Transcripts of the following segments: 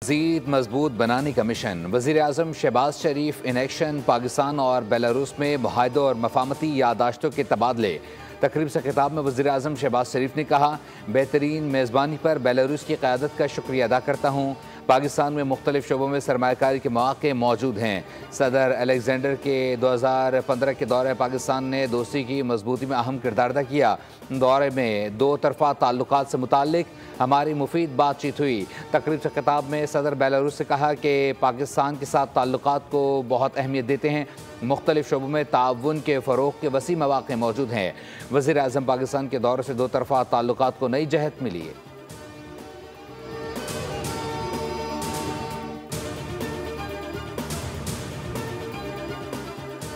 मज़ीद मजबूत बनाने का मिशन। वज़ीर-ए-आज़म शहबाज शरीफ इन एक्शन। पाकिस्तान और बेलारूस में मुआहदों और मफाहमती याददाश्तों के तबादले। तकरीब से खिताब में वज़ीर-ए-आज़म शहबाज शरीफ ने कहा, बेहतरीन मेज़बानी पर बेलारूस की क़यादत का शुक्रिया अदा करता हूँ। पाकिस्तान में मुख्तलिफ शोबों में सरमायाकारी के मौक़े मौजूद हैं। सदर अलेक्जेंडर के 2015 के दौरे पाकिस्तान ने दोस्ती की मजबूती में अहम किरदार अदा किया। दौरे में दो तरफ़ा ताल्लुकात से मुताल्लिक हमारी मुफीद बातचीत हुई। तकरीब से खिताब में सदर बेलारूस से कहा कि पाकिस्तान के साथ ताल्लुकात को बहुत अहमियत देते हैं। मुख्तलिफ शोबों में ताउन के फ़रोग़ के वसी मौक़े मौजूद हैं। वज़ीर-ए-आज़म पाकिस्तान के दौरे से दो तरफ़ा ताल्लुकात को नई जहत मिली है।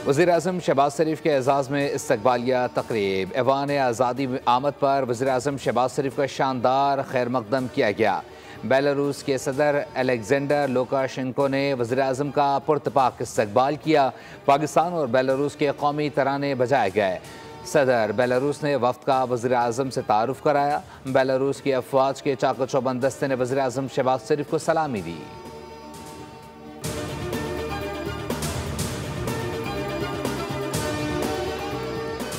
वज़ीर-ए-आज़म शहबाज शरीफ के एजाज़ में इस्तकबालिया तक़रीब। ऐवान आज़ादी में आमद पर वज़ीर-ए-आज़म शहबाज शरीफ का शानदार खैर मक़दम किया गया। बेलारूस के सदर अलेक्जेंडर लुकाशेंको ने वज़ीर-ए-आज़म का पुरतपाक इस्तकबाल किया। पाकिस्तान और बेलारूस के कौमी तराने बजाए गए। सदर बेलारूस ने वफ़द का वज़ीर-ए-आज़म से तारुफ़ कराया। बेलारूस की अफवाज के चाको चौबंद दस्ते ने वज़ीर-ए-आज़म शहबाज शरीफ को सलामी दी।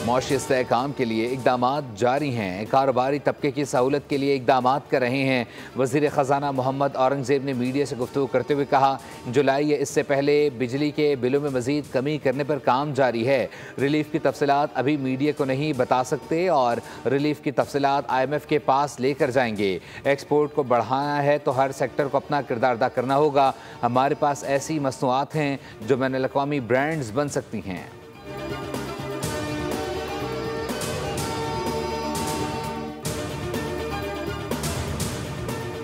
मौशी इस्तेहकाम के लिए इक़दामात जारी हैं। कारोबारी तबके की सहूलत के लिए इक़दामात कर रहे हैं। वज़ीर ख़ज़ाना मोहम्मद औरंगज़ेब ने मीडिया से गुफ्तगू करते हुए कहा, जुलाई या इससे पहले बिजली के बिलों में मज़ीद कमी करने पर काम जारी है। रिलीफ की तफसीलात अभी मीडिया को नहीं बता सकते और रिलीफ की तफसीलात IMF के पास लेकर जाएंगे। एक्सपोर्ट को बढ़ाना है तो हर सेक्टर को अपना किरदार अदा करना होगा। हमारे पास ऐसी मसनूआत हैं जो बैनुल-अक़वामी ब्रांड्स बन सकती हैं।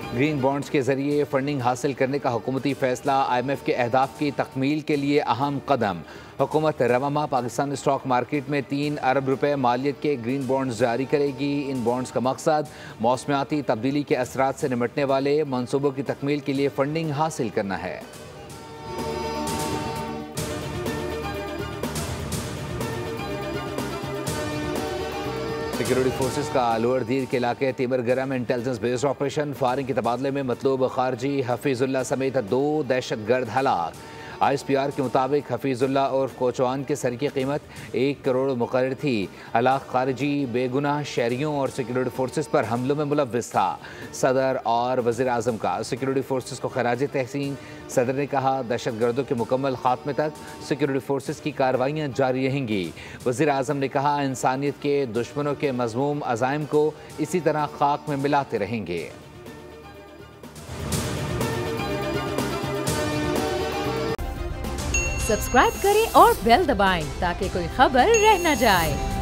ग्रीन बॉन्ड्स के जरिए फंडिंग हासिल करने का हुकूमती फैसला। IMF के अहदाफ की तकमील के लिए अहम कदम। हुकूमत रवामा पाकिस्तान स्टॉक मार्केट में 3 अरब रुपए मालियत के ग्रीन बॉन्ड्स जारी करेगी। इन बॉन्ड्स का मकसद मौसमियाती तब्दीली के असरात से निपटने वाले मनसूबों की तकमील के लिए फंडिंग हासिल करना है। सिक्योरिटी फोर्सेस का लोअर दीर के इलाके तिमरगरा में इंटेलिजेंस बेस्ड ऑपरेशन। फायरिंग के तबादले में मतलूब खारजी हफीजुल्लाह समेत 2 दहशतगर्द हलाक। ISPR के मुताबिक हफीजुल्लाह और कोचवान के सर की कीमत 1 करोड़ मुकर्रर थी। हलाक खारजी बेगुनाह शहरियों और सिक्योरिटी फोर्सेस पर हमलों में मुलव्विस था। सदर और वज़ीर-ए-आज़म का सिक्योरिटी फोर्सेस को खराज तहसीन। सदर ने कहा, दहशतगर्दों के मुकम्मल खात्मे तक सिक्योरिटी फोर्सेस की कार्रवाइयाँ जारी रहेंगी। वज़ीर-ए-आज़म ने कहा, इंसानियत के दुश्मनों के मज़मूम अज़ाइम को इसी तरह खाक में मिलाते रहेंगे। सब्सक्राइब करें और बेल दबाएं ताकि कोई खबर रह न जाए।